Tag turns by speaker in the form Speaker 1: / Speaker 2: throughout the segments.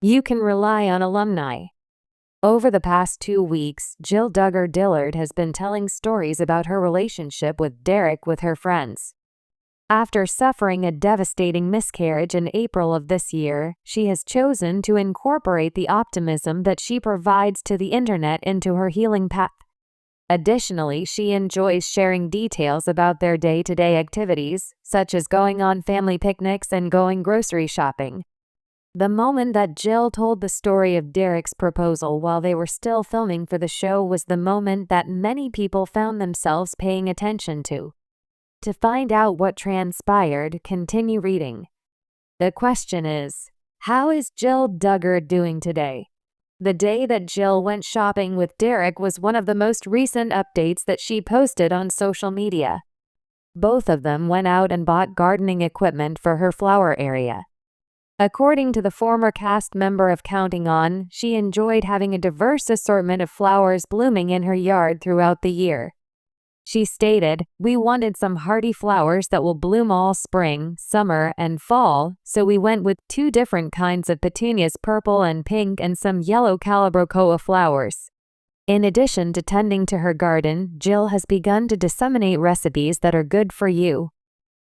Speaker 1: You can rely on alumni. Over the past 2 weeks, Jill Duggar Dillard has been telling stories about her relationship with Derick with her friends. After suffering a devastating miscarriage in April of this year, she has chosen to incorporate the optimism that she provides to the internet into her healing path. Additionally, she enjoys sharing details about their day-to-day activities, such as going on family picnics and going grocery shopping. The moment that Jill told the story of Derick's proposal while they were still filming for the show was the moment that many people found themselves paying attention to. To find out what transpired, continue reading. The question is, how is Jill Duggar doing today? The day that Jill went shopping with Derick was one of the most recent updates that she posted on social media. Both of them went out and bought gardening equipment for her flower area. According to the former cast member of Counting On, she enjoyed having a diverse assortment of flowers blooming in her yard throughout the year. She stated, "We wanted some hardy flowers that will bloom all spring, summer, and fall, so we went with 2 different kinds of petunias, purple and pink, and some yellow calibrachoa flowers." In addition to tending to her garden, Jill has begun to disseminate recipes that are good for you.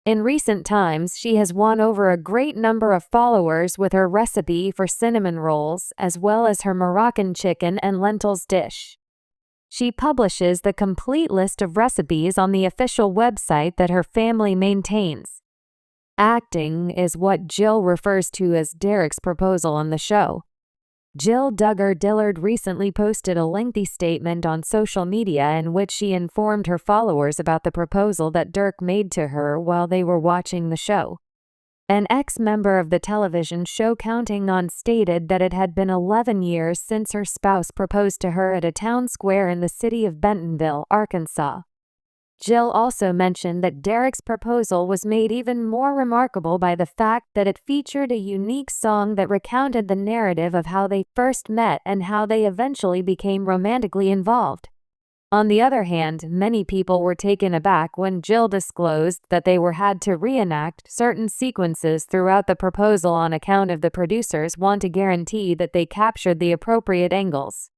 Speaker 1: In recent times, she has won over a great number of followers with her recipe for cinnamon rolls, as well as her Moroccan chicken and lentils dish. She publishes the complete list of recipes on the official website that her family maintains. Acting is what Jill refers to as Derick's proposal on the show. Jill Duggar Dillard recently posted a lengthy statement on social media in which she informed her followers about the proposal that Derick made to her while they were watching the show. An ex-member of the television show Counting On stated that it had been 11 years since her spouse proposed to her at a town square in the city of Bentonville, Arkansas. Jill also mentioned that Derick's proposal was made even more remarkable by the fact that it featured a unique song that recounted the narrative of how they first met and how they eventually became romantically involved. On the other hand, many people were taken aback when Jill disclosed that they had to reenact certain sequences throughout the proposal on account of the producers want to guarantee that they captured the appropriate angles.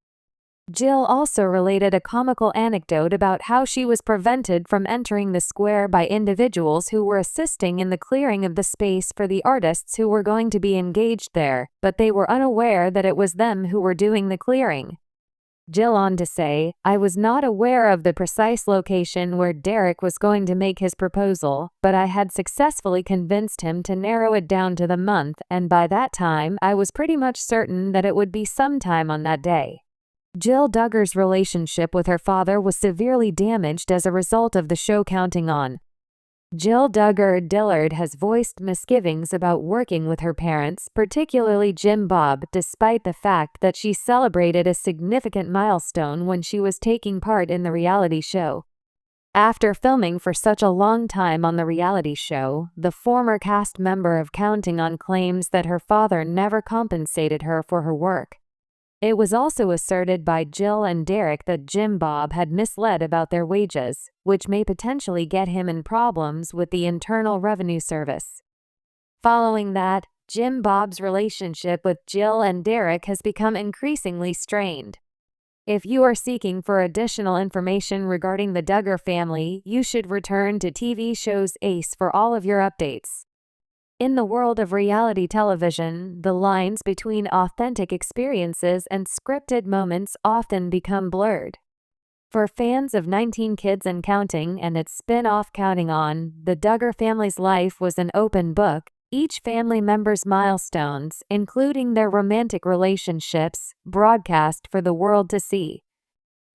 Speaker 1: Jill also related a comical anecdote about how she was prevented from entering the square by individuals who were assisting in the clearing of the space for the artists who were going to be engaged there, but they were unaware that it was them who were doing the clearing. Jill on to say, "I was not aware of the precise location where Derick was going to make his proposal, but I had successfully convinced him to narrow it down to the month, and by that time I was pretty much certain that it would be sometime on that day." Jill Duggar's relationship with her father was severely damaged as a result of the show Counting On. Jill Duggar Dillard has voiced misgivings about working with her parents, particularly Jim Bob, despite the fact that she celebrated a significant milestone when she was taking part in the reality show. After filming for such a long time on the reality show, the former cast member of Counting On claims that her father never compensated her for her work. It was also asserted by Jill and Derick that Jim Bob had misled about their wages, which may potentially get him in problems with the Internal Revenue Service. Following that, Jim Bob's relationship with Jill and Derick has become increasingly strained. If you are seeking for additional information regarding the Duggar family, you should return to TV shows Ace for all of your updates. In the world of reality television, the lines between authentic experiences and scripted moments often become blurred. For fans of 19 Kids and Counting and its spin-off Counting On, the Duggar family's life was an open book, each family member's milestones, including their romantic relationships, broadcast for the world to see.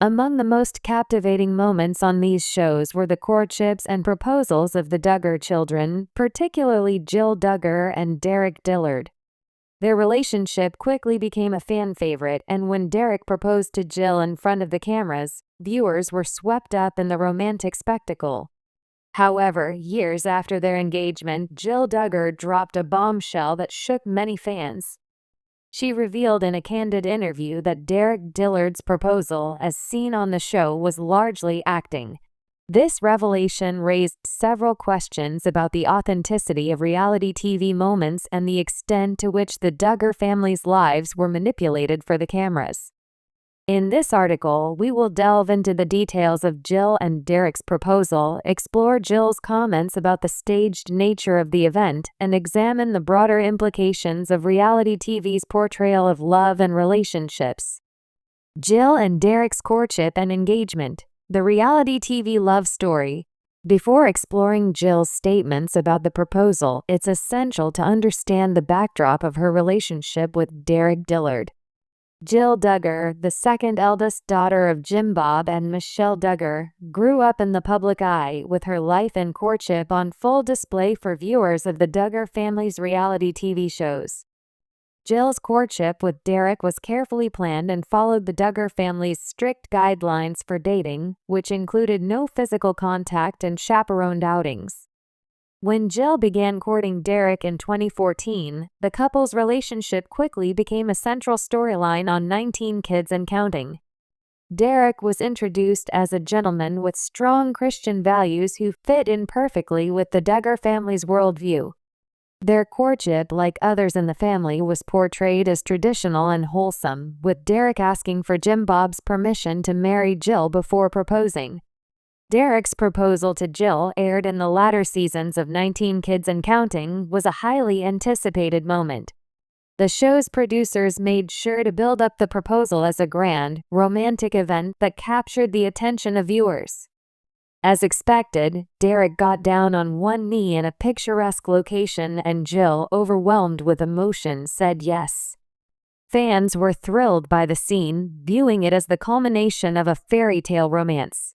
Speaker 1: Among the most captivating moments on these shows were the courtships and proposals of the Duggar children, particularly Jill Duggar and Derick Dillard. Their relationship quickly became a fan favorite, and when Derick proposed to Jill in front of the cameras, viewers were swept up in the romantic spectacle. However, years after their engagement, Jill Duggar dropped a bombshell that shook many fans. She revealed in a candid interview that Derick Dillard's proposal, as seen on the show, was largely acting. This revelation raised several questions about the authenticity of reality TV moments and the extent to which the Duggar family's lives were manipulated for the cameras. In this article, we will delve into the details of Jill and Derick's proposal, explore Jill's comments about the staged nature of the event, and examine the broader implications of reality TV's portrayal of love and relationships. Jill and Derick's courtship and engagement. The reality TV love story. Before exploring Jill's statements about the proposal, it's essential to understand the backdrop of her relationship with Derick Dillard. Jill Duggar, the second eldest daughter of Jim Bob and Michelle Duggar, grew up in the public eye, with her life and courtship on full display for viewers of the Duggar family's reality TV shows. Jill's courtship with Derick was carefully planned and followed the Duggar family's strict guidelines for dating, which included no physical contact and chaperoned outings. When Jill began courting Derick in 2014, the couple's relationship quickly became a central storyline on 19 Kids and Counting. Derick was introduced as a gentleman with strong Christian values who fit in perfectly with the Duggar family's worldview. Their courtship, like others in the family, was portrayed as traditional and wholesome, with Derick asking for Jim Bob's permission to marry Jill before proposing. Derick's proposal to Jill, aired in the latter seasons of 19 Kids and Counting, was a highly anticipated moment. The show's producers made sure to build up the proposal as a grand, romantic event that captured the attention of viewers. As expected, Derick got down on one knee in a picturesque location and Jill, overwhelmed with emotion, said yes. Fans were thrilled by the scene, viewing it as the culmination of a fairy tale romance.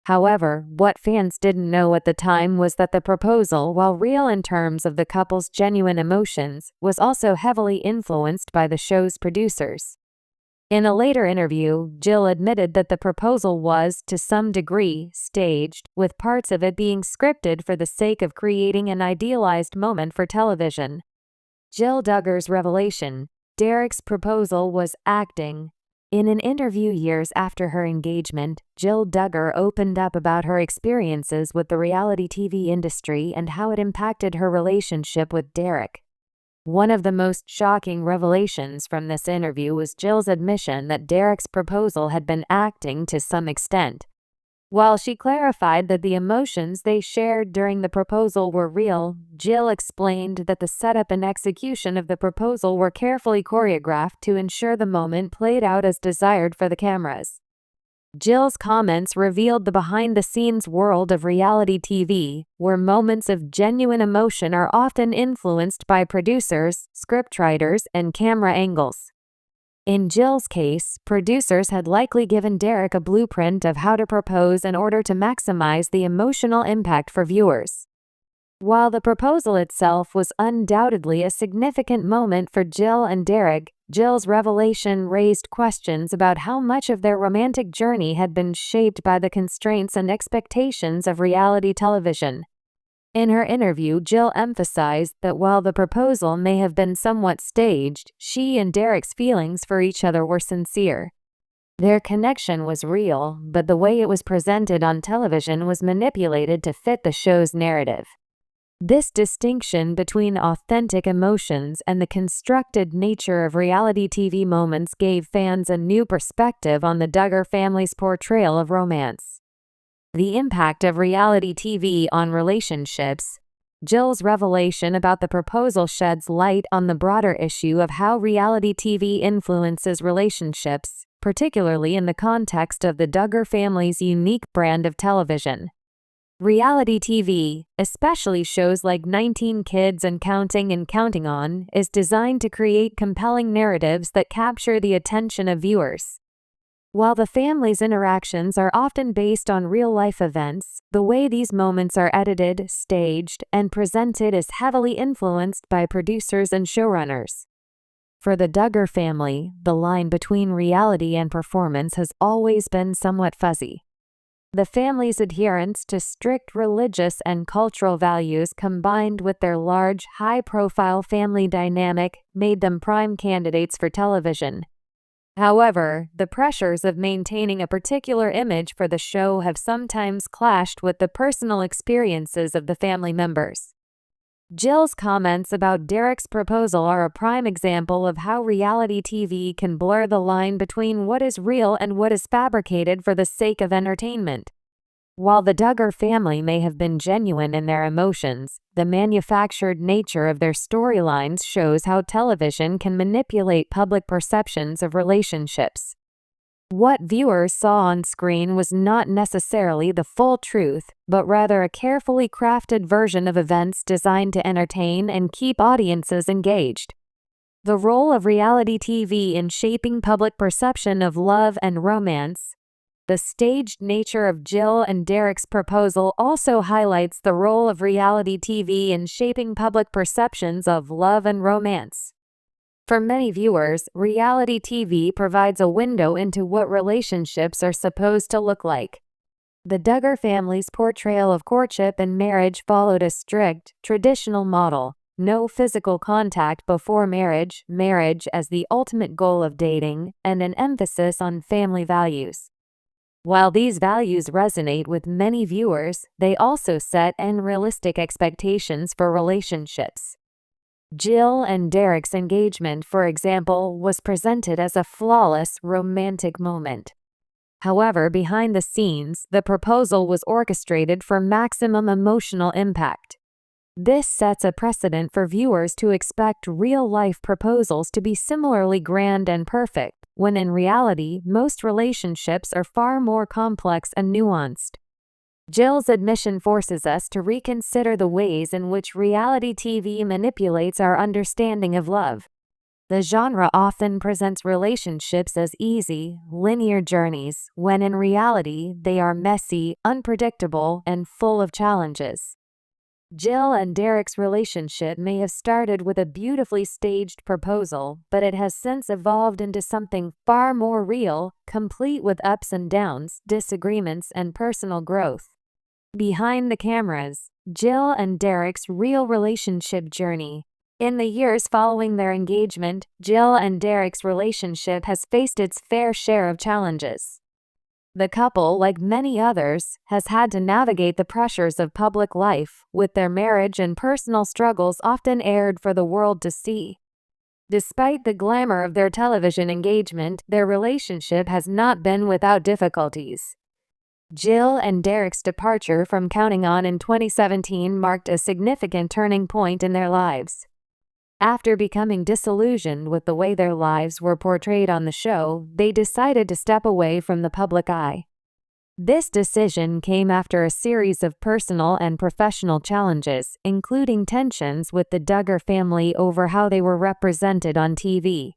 Speaker 1: However, what fans didn't know at the time was that the proposal, while real in terms of the couple's genuine emotions, was also heavily influenced by the show's producers. In a later interview, Jill admitted that the proposal was, to some degree, staged, with parts of it being scripted for the sake of creating an idealized moment for television. Jill Duggar's revelation. Derick's proposal was acting. In an interview years after her engagement, Jill Duggar opened up about her experiences with the reality TV industry and how it impacted her relationship with Derick. One of the most shocking revelations from this interview was Jill's admission that Derick's proposal had been acting to some extent. While she clarified that the emotions they shared during the proposal were real, Jill explained that the setup and execution of the proposal were carefully choreographed to ensure the moment played out as desired for the cameras. Jill's comments revealed the behind-the-scenes world of reality TV, where moments of genuine emotion are often influenced by producers, scriptwriters, and camera angles. In Jill's case, producers had likely given Derick a blueprint of how to propose in order to maximize the emotional impact for viewers. While the proposal itself was undoubtedly a significant moment for Jill and Derick, Jill's revelation raised questions about how much of their romantic journey had been shaped by the constraints and expectations of reality television. In her interview, Jill emphasized that while the proposal may have been somewhat staged, she and Derick's feelings for each other were sincere. Their connection was real, but the way it was presented on television was manipulated to fit the show's narrative. This distinction between authentic emotions and the constructed nature of reality TV moments gave fans a new perspective on the Duggar family's portrayal of romance. The impact of reality TV on relationships. Jill's revelation about the proposal sheds light on the broader issue of how reality TV influences relationships, particularly in the context of the Duggar family's unique brand of television. Reality TV, especially shows like 19 Kids and Counting On, is designed to create compelling narratives that capture the attention of viewers. While the family's interactions are often based on real-life events, the way these moments are edited, staged, and presented is heavily influenced by producers and showrunners. For the Duggar family, the line between reality and performance has always been somewhat fuzzy. The family's adherence to strict religious and cultural values, combined with their large, high-profile family dynamic, made them prime candidates for television. However, the pressures of maintaining a particular image for the show have sometimes clashed with the personal experiences of the family members. Jill's comments about Derick's proposal are a prime example of how reality TV can blur the line between what is real and what is fabricated for the sake of entertainment. While the Duggar family may have been genuine in their emotions, the manufactured nature of their storylines shows how television can manipulate public perceptions of relationships. What viewers saw on screen was not necessarily the full truth, but rather a carefully crafted version of events designed to entertain and keep audiences engaged. The role of reality TV in shaping public perception of love and romance. The staged nature of Jill and Derick's proposal also highlights the role of reality TV in shaping public perceptions of love and romance. For many viewers, reality TV provides a window into what relationships are supposed to look like. The Duggar family's portrayal of courtship and marriage followed a strict, traditional model: no physical contact before marriage, marriage as the ultimate goal of dating, and an emphasis on family values. While these values resonate with many viewers, they also set unrealistic expectations for relationships. Jill and Derick's engagement, for example, was presented as a flawless, romantic moment. However, behind the scenes, the proposal was orchestrated for maximum emotional impact. This sets a precedent for viewers to expect real-life proposals to be similarly grand and perfect, when in reality, most relationships are far more complex and nuanced. Jill's admission forces us to reconsider the ways in which reality TV manipulates our understanding of love. The genre often presents relationships as easy, linear journeys, when in reality, they are messy, unpredictable, and full of challenges. Jill and Derick's relationship may have started with a beautifully staged proposal, but it has since evolved into something far more real, complete with ups and downs, disagreements, and personal growth. Behind the cameras, Jill and Derick's real relationship journey. In the years following their engagement, Jill and Derick's relationship has faced its fair share of challenges. The couple, like many others, has had to navigate the pressures of public life, with their marriage and personal struggles often aired for the world to see. Despite the glamour of their television engagement, their relationship has not been without difficulties. Jill and Derick's departure from Counting On in 2017 marked a significant turning point in their lives. After becoming disillusioned with the way their lives were portrayed on the show, they decided to step away from the public eye. This decision came after a series of personal and professional challenges, including tensions with the Duggar family over how they were represented on TV.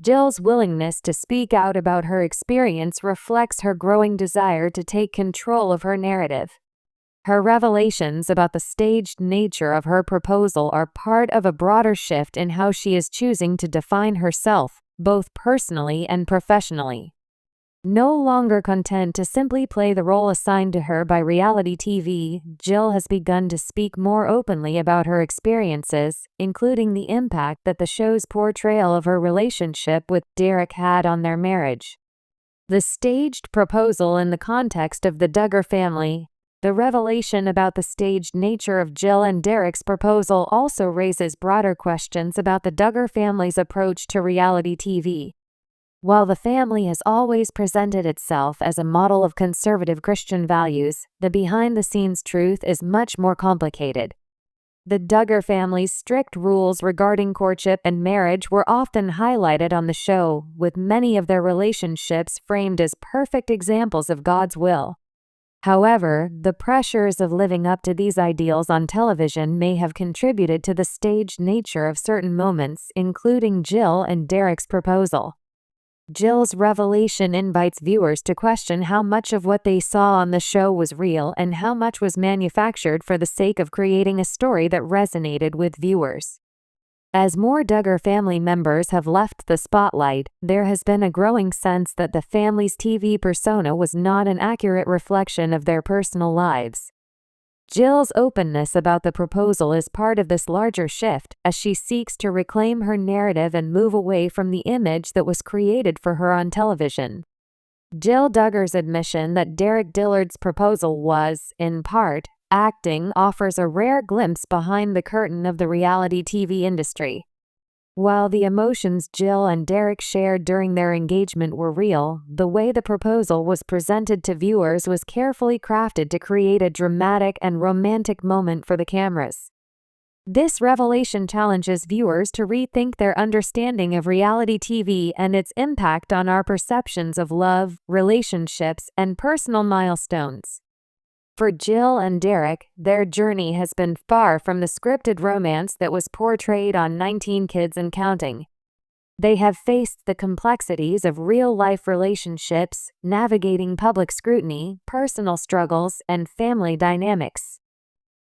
Speaker 1: Jill's willingness to speak out about her experience reflects her growing desire to take control of her narrative. Her revelations about the staged nature of her proposal are part of a broader shift in how she is choosing to define herself, both personally and professionally. No longer content to simply play the role assigned to her by reality TV, Jill has begun to speak more openly about her experiences, including the impact that the show's portrayal of her relationship with Derick had on their marriage. The staged proposal in the context of the Duggar family. The revelation about the staged nature of Jill and Derick's proposal also raises broader questions about the Duggar family's approach to reality TV. While the family has always presented itself as a model of conservative Christian values, the behind-the-scenes truth is much more complicated. The Duggar family's strict rules regarding courtship and marriage were often highlighted on the show, with many of their relationships framed as perfect examples of God's will. However, the pressures of living up to these ideals on television may have contributed to the staged nature of certain moments, including Jill and Derick's proposal. Jill's revelation invites viewers to question how much of what they saw on the show was real and how much was manufactured for the sake of creating a story that resonated with viewers. As more Duggar family members have left the spotlight, there has been a growing sense that the family's TV persona was not an accurate reflection of their personal lives. Jill's openness about the proposal is part of this larger shift, as she seeks to reclaim her narrative and move away from the image that was created for her on television. Jill Duggar's admission that Derick Dillard's proposal was, in part, acting offers a rare glimpse behind the curtain of the reality TV industry. While the emotions Jill and Derick shared during their engagement were real, the way the proposal was presented to viewers was carefully crafted to create a dramatic and romantic moment for the cameras. This revelation challenges viewers to rethink their understanding of reality TV and its impact on our perceptions of love, relationships, and personal milestones. For Jill and Derick, their journey has been far from the scripted romance that was portrayed on 19 Kids and Counting. They have faced the complexities of real-life relationships, navigating public scrutiny, personal struggles, and family dynamics.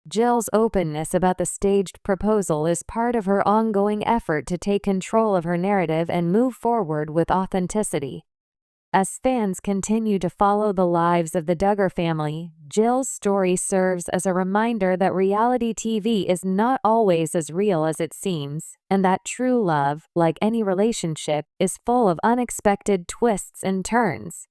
Speaker 1: Jill's openness about the staged proposal is part of her ongoing effort to take control of her narrative and move forward with authenticity. As fans continue to follow the lives of the Duggar family, Jill's story serves as a reminder that reality TV is not always as real as it seems, and that true love, like any relationship, is full of unexpected twists and turns.